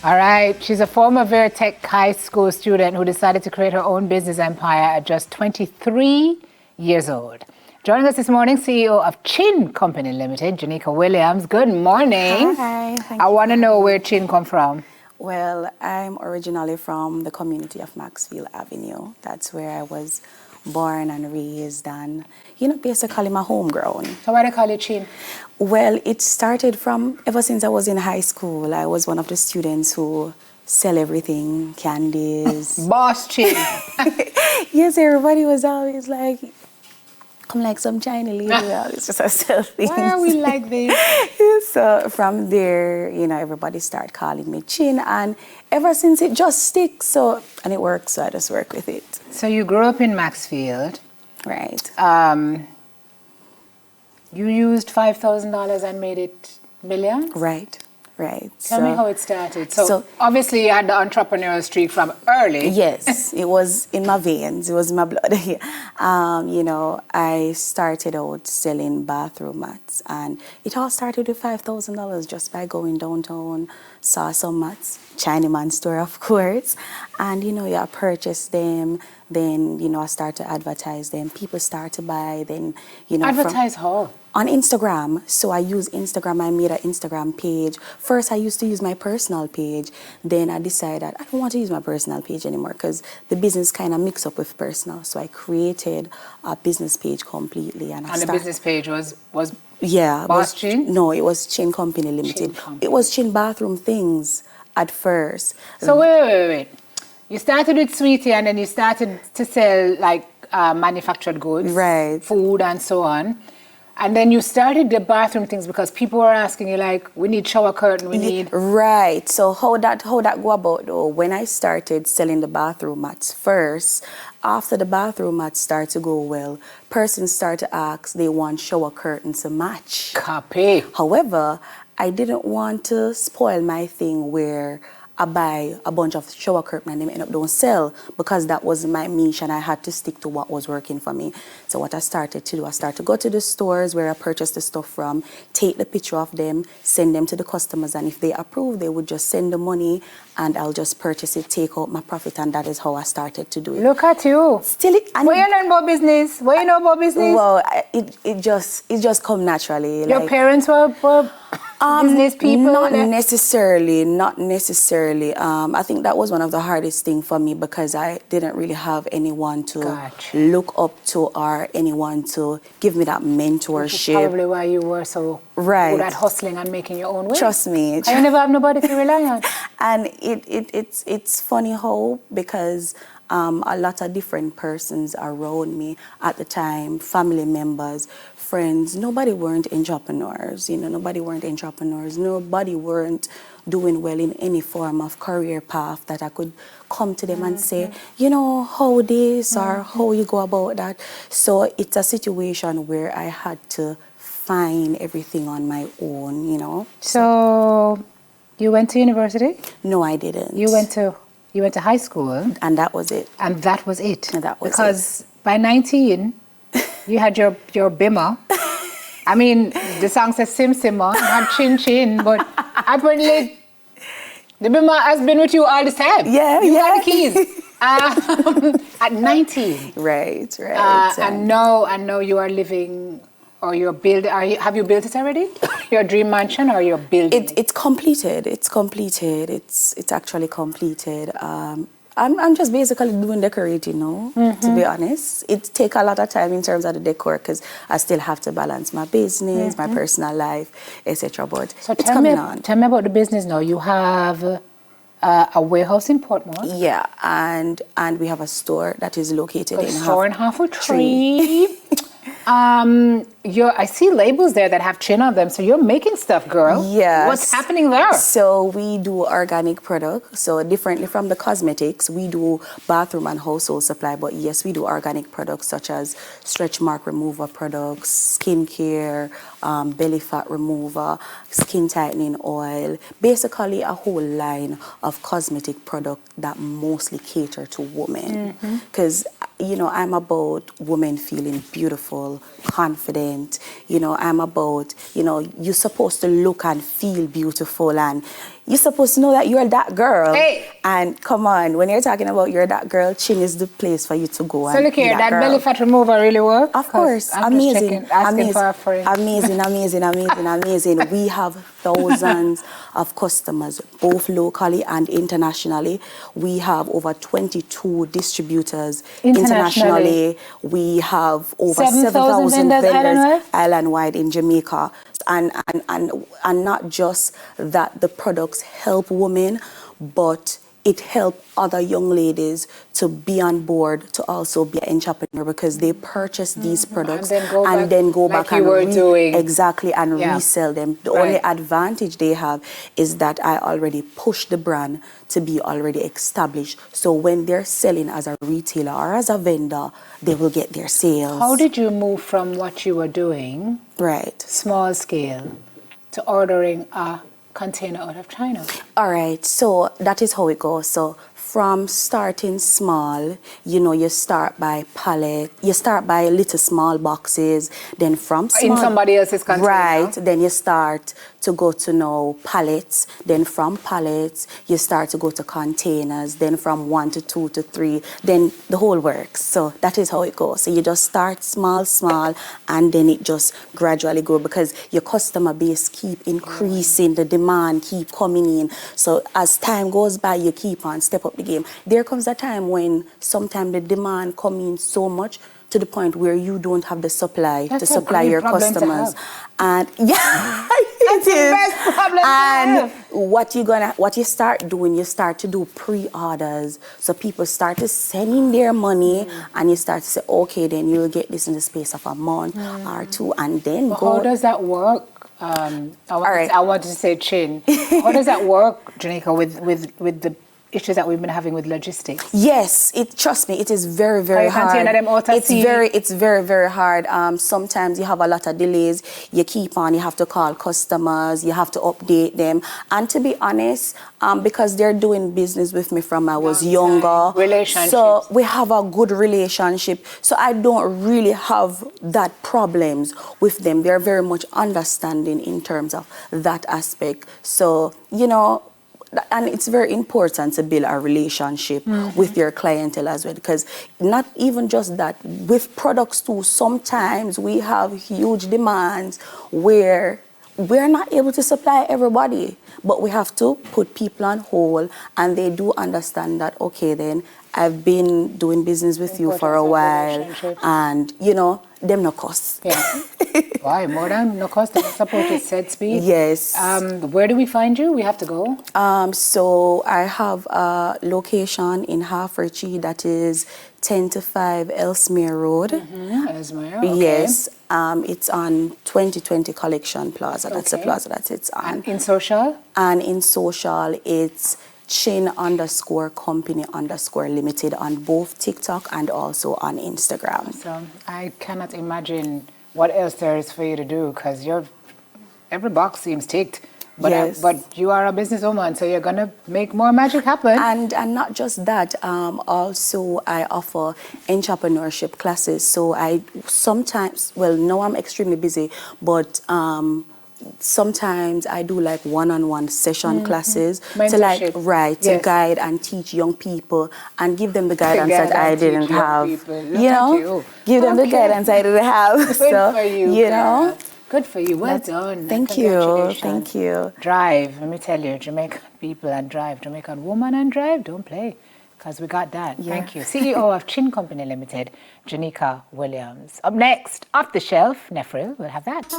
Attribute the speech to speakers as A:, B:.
A: All right. She's a former Veritech High School student who decided to create her own business empire at just 23 years old. Joining us this morning, CEO of Chin Company Limited, Johneka Williams. Good morning.
B: Hi.
A: I want to know where Chin come from.
B: Well, I'm originally from the community of Maxfield Avenue. That's where I was born and raised and, basically my homegrown.
A: So why do they call you Chin?
B: Well, it started from ever since I was in high school. I was one of the students who sell everything, candies.
A: Boss Chin.
B: Yes, everybody was always like, come like some Chinese lady. It's just a sell things.
A: Why are we like this?
B: So from there, everybody started calling me Chin, and ever since it just sticks. And it works, so I just work with it.
A: So you grew up in Maxfield.
B: Right.
A: You used $5,000 and made it millions?
B: Right.
A: Tell me how it started. So obviously you had the entrepreneurial streak from early.
B: Yes, it was in my veins. It was in my blood. I started out selling bathroom mats, and it all started with $5,000 just by going downtown, saw some mats, Chinaman store, of course, and I purchased them. Then I start to advertise them. People start to buy. Then
A: Advertise how?
B: On Instagram. So I use Instagram. I made an Instagram page. First, I used to use my personal page. Then I decided I don't want to use my personal page anymore because the business kind of mixed up with personal. So I created a business page completely. And
A: the business page was
B: Boss
A: Chin?
B: No, it was Chin Company Limited. It was Chin Bathroom Things at first.
A: So wait. You started with Sweetie and then you started to sell like manufactured goods,
B: right?
A: Food and so on. And then you started the bathroom things because people were asking you like, we need shower curtain, we need...
B: Right. So how that go about though? When I started selling the bathroom mats first, after the bathroom mats start to go well, persons start to ask, they want shower curtains to match.
A: Copy.
B: However, I didn't want to spoil my thing where I buy a bunch of shower curtains and they end up don't sell because that was my niche and I had to stick to what was working for me. So what I started to do, I started to go to the stores where I purchased the stuff from, take the picture of them, send them to the customers, and if they approve, they would just send the money and I'll just purchase it, take out my profit, and that is how I started to do it.
A: Look at you. Where you learn about business? Where you know about business?
B: Well, it just come naturally.
A: Your parents were business people?
B: Not necessarily. I think that was one of the hardest things for me because I didn't really have anyone to look up to or anyone to give me that mentorship.
A: Which is probably why you were so good at hustling and making your own way.
B: Trust me.
A: I never have nobody to rely on.
B: And it's funny how, because a lot of different persons around me at the time, family members, friends, nobody weren't entrepreneurs, nobody weren't doing well in any form of career path that I could come to them and say, how this or how you go about that. So it's a situation where I had to find everything on my own,
A: So you went to university?
B: No, I didn't.
A: You went to high school?
B: And that was it.
A: Because by 19, you had your bimmer. I mean, the song says Sim Simmer, had Chin Chin, but apparently the bimmer has been with you all this time. You got the keys. At 19.
B: Right.
A: And now you are living, or you're building. Have you built it already? Your dream mansion, or you're building?
B: It's completed. It's actually completed. I'm just basically doing decorating now, to be honest. It takes a lot of time in terms of the decor because I still have to balance my business, my personal life, etc. But it's coming on.
A: Tell me about the business now. You have a warehouse in Portmore.
B: Yeah, and we have a store that is located in
A: Half Tree. I see labels there that have Chin on them, so you're making stuff, girl.
B: Yes.
A: What's happening there?
B: So we do organic products. So differently from the cosmetics, we do bathroom and household supply, but yes, we do organic products such as stretch mark remover products, skincare, belly fat remover, skin tightening oil, basically a whole line of cosmetic products that mostly cater to women. Because I'm about women feeling beautiful, confident. I'm about, you're supposed to look and feel beautiful, and you're supposed to know that you're that girl.
A: Hey.
B: And come on, when you're talking about you're that girl, Chin is the place for you to go.
A: So look here, that belly fat remover really works?
B: Of course,
A: I'm
B: amazing,
A: just asking for a friend.
B: amazing. We have thousands of customers, both locally and internationally. We have over 22 distributors internationally. We have over 7,000 vendors island-wide in Jamaica. And not just that the products help women, but it helps other young ladies to be on board to also be an entrepreneur, because they purchase these products and then go back and resell them. The only advantage they have is that I already push the brand to be already established. So when they're selling as a retailer or as a vendor, they will get their sales.
A: How did you move from what you were doing, small scale, to ordering a container out of China?
B: All right, so that is how it goes. So from starting small, you start by pallet, you start by little small boxes, then from small,
A: in somebody else's container.
B: Right, then you start to go to pallets, then from pallets, you start to go to containers, then from 1 to 2 to 3, then the whole works. So that is how it goes. So you just start small, and then it just gradually grows, because your customer base keep increasing, the demand keep coming in. So as time goes by, you keep on step up the game. There comes a time when sometimes the demand comes in so much to the point where you don't have the supply to supply your customers. And it is.
A: Best problem
B: and what you start doing, you start to do pre-orders. So people start to send in their money, and you start to say, okay, then you'll get this in the space of a month or two, and then
A: How does that work? I wanted to say Chin. How does that work, Johneka, with the issues that we've been having with logistics?
B: Yes, trust me, it is very, very hard. It's very, very hard. Sometimes you have a lot of delays. You keep on, you have to call customers, you have to update them. And to be honest, because they're doing business with me from I was younger. So we have a good relationship. So I don't really have that problems with them. They're very much understanding in terms of that aspect. So, and it's very important to build a relationship with your clientele as well, because not even just that, with products too, sometimes we have huge demands where we're not able to supply everybody, but we have to put people on hold, and they do understand that, okay, then I've been doing business with you for a while, and them no cost.
A: Yeah. Why? More than no cost? They're supposed to set speed?
B: Yes.
A: Where do we find you? We have to go.
B: So I have a location in Halfrechie that is 10 to 5 Ellesmere Road.
A: Ellesmere, okay.
B: Yes. It's on 2020 Collection Plaza. That's the plaza that it's on.
A: And in social?
B: And in social, it's Chin_company_limited on both TikTok and also on Instagram.
A: So I cannot imagine what else there is for you to do, because every box seems ticked. But, but you are a businesswoman, so you're going to make more magic happen.
B: And not just that, also I offer entrepreneurship classes. So I sometimes, now I'm extremely busy, but sometimes I do like one-on-one session classes
A: mentorship.
B: to guide and teach young people and give them the guidance that I didn't have. Give them the guidance I didn't have.
A: Good for you. Good for you. Well done.
B: Thank you. Thank you.
A: Drive. Let me tell you, Jamaican people and drive, Jamaican woman and drive, don't play, because we got that. Yeah. Thank you. CEO of Chin Company Limited, Johneka Williams. Up next, off the shelf, Nefril, we'll have that.